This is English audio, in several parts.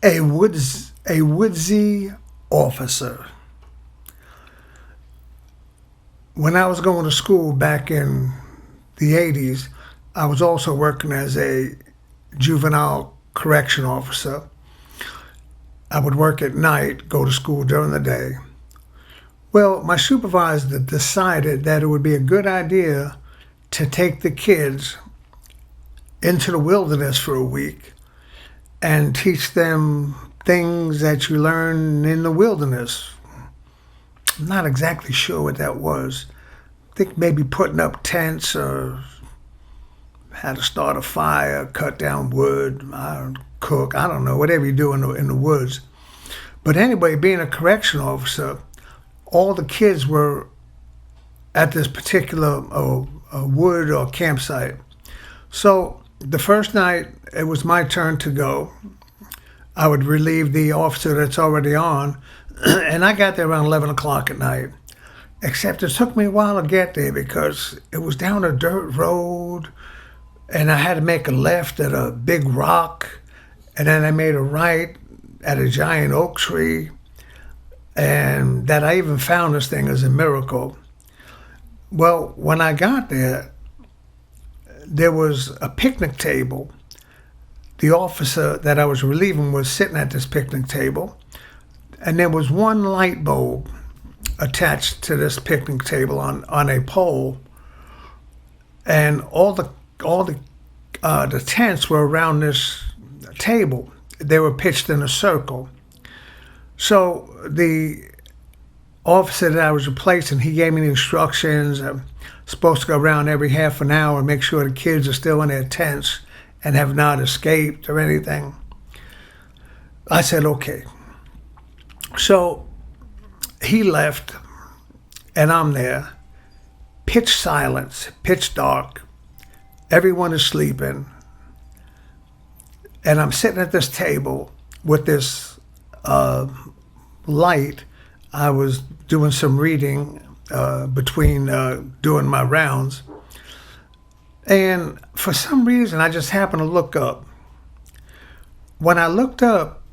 A Woodsy Officer. When I was going to school back in the 80s, I was also working as a juvenile correction officer. I would work at night, go to school during the day. Well, my supervisor decided that it would be a good idea to take the kids into the wilderness for a week and teach them things that you learn in the wilderness. I'm not exactly sure what that was. I think maybe putting up tents or how to start a fire, cut down wood, cook, I don't know, whatever you do in the woods. But anyway, being a correction officer, all the kids were at this particular wood or campsite. So the first night, it was my turn to go. I would relieve the officer that's already on, and I got there around 11 o'clock at night. Except it took me a while to get there because it was down a dirt road, and I had to make a left at a big rock, and then I made a right at a giant oak tree, and that I even found this thing is a miracle. Well, when I got there, there was a picnic table. The officer that I was relieving was sitting at this picnic table, and there was one light bulb attached to this picnic table on a pole, and all the tents were around this table. They were pitched in a circle. So the officer that I was replacing, he gave me the instructions. I'm supposed to go around every half an hour and make sure the kids are still in their tents and have not escaped or anything. I said, okay. So he left, and I'm there. Pitch silence, pitch dark. Everyone is sleeping. And I'm sitting at this table with this light. I was doing some reading between doing my rounds. And for some reason, I just happened to look up. When I looked up,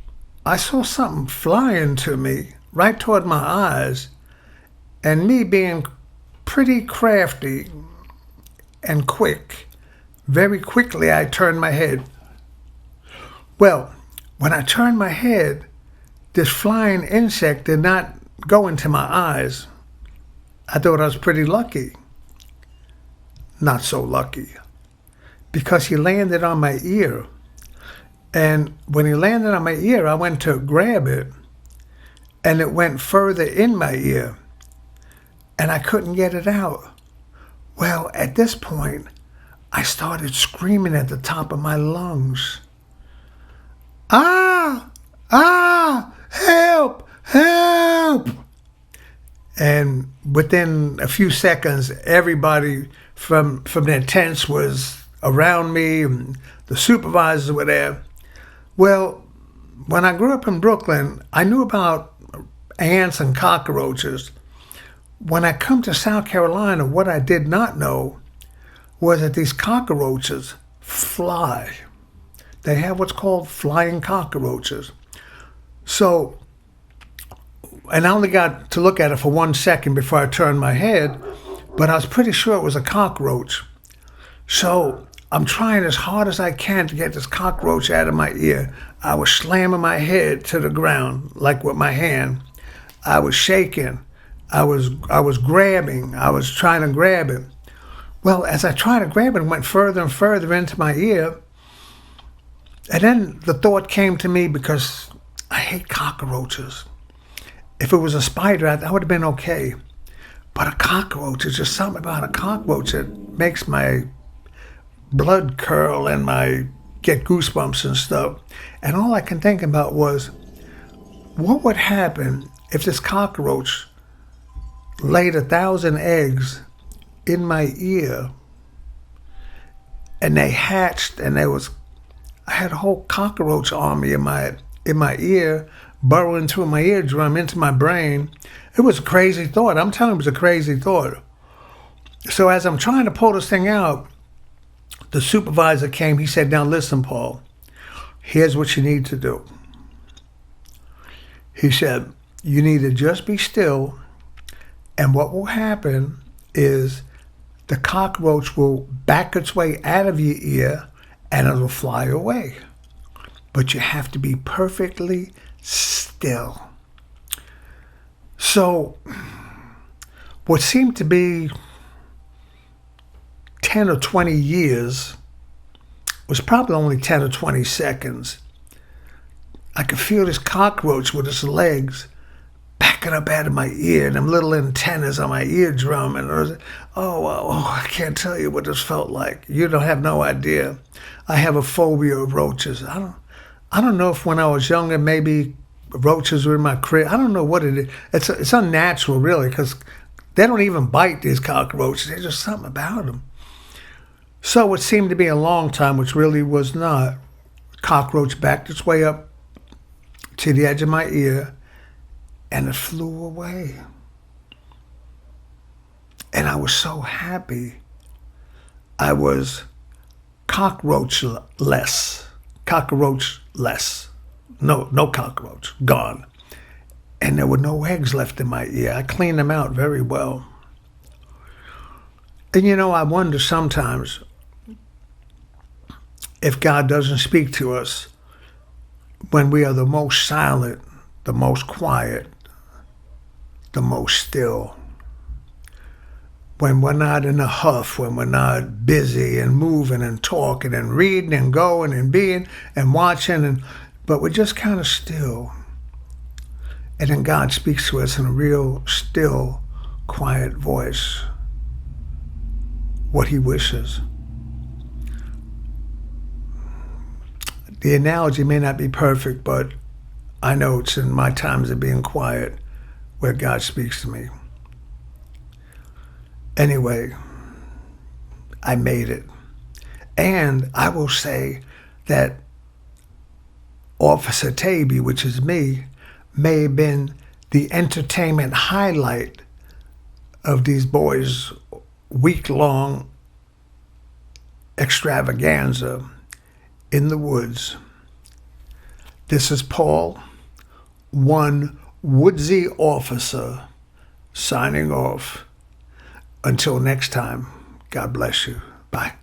I saw something flying to me right toward my eyes. And me being pretty crafty and quick, very quickly I turned my head. Well, when I turned my head, this flying insect did not go into my eyes. I thought I was pretty lucky. Not so lucky, because he landed on my ear. And when he landed on my ear, I went to grab it, and it went further in my ear, and I couldn't get it out. Well, at this point, I started screaming at the top of my lungs. Ah! Ah! Help! Help! And within a few seconds, everybody from their tents was around me, and the supervisors were there. Well, when I grew up in Brooklyn, I knew about ants and cockroaches. When I come to South Carolina, what I did not know was that these cockroaches fly. They have what's called flying cockroaches. So, and I only got to look at it for 1 second before I turned my head, but I was pretty sure it was a cockroach. So I'm trying as hard as I can to get this cockroach out of my ear. I was slamming my head to the ground, like with my hand. I was shaking. I was grabbing. I was trying to grab it. Well, as I tried to grab it, it went further and further into my ear. And then the thought came to me, because I hate cockroaches. If it was a spider, that would have been okay. But a cockroach, is just something about a cockroach that makes my blood curl and get goosebumps and stuff. And all I can think about was, what would happen if this cockroach laid 1,000 eggs in my ear, and they hatched, and I had a whole cockroach army in my ear, burrowing through my eardrum into my brain. It was a crazy thought. I'm telling you, it was a crazy thought. So as I'm trying to pull this thing out, the supervisor came. He said, now listen, Paul, here's what you need to do. He said, you need to just be still, and what will happen is the cockroach will back its way out of your ear and it'll fly away. But you have to be perfectly still. So, what seemed to be 10 or 20 years was probably only 10 or 20 seconds. I could feel this cockroach with its legs backing up out of my ear, and them little antennas on my eardrum, and I can't tell you what this felt like. You don't have no idea. I have a phobia of roaches. I don't know if when I was younger, maybe roaches were in my crib. I don't know what it is. It's unnatural, really, because they don't even bite, these cockroaches. There's just something about them. So it seemed to be a long time, which really was not. Cockroach backed its way up to the edge of my ear, and it flew away. And I was so happy. I was cockroachless. No cockroach, gone. And there were no eggs left in my ear. I cleaned them out very well. And I wonder sometimes if God doesn't speak to us when we are the most silent, the most quiet, the most still. When we're not in a huff, when we're not busy and moving and talking and reading and going and being and watching, but we're just kind of still. And then God speaks to us in a real still, quiet voice, what he wishes. The analogy may not be perfect, but I know it's in my times of being quiet where God speaks to me. Anyway, I made it. And I will say that Officer Taby, which is me, may have been the entertainment highlight of these boys' week-long extravaganza in the woods. This is Paul, one Woodsy Officer, signing off. Until next time, God bless you. Bye.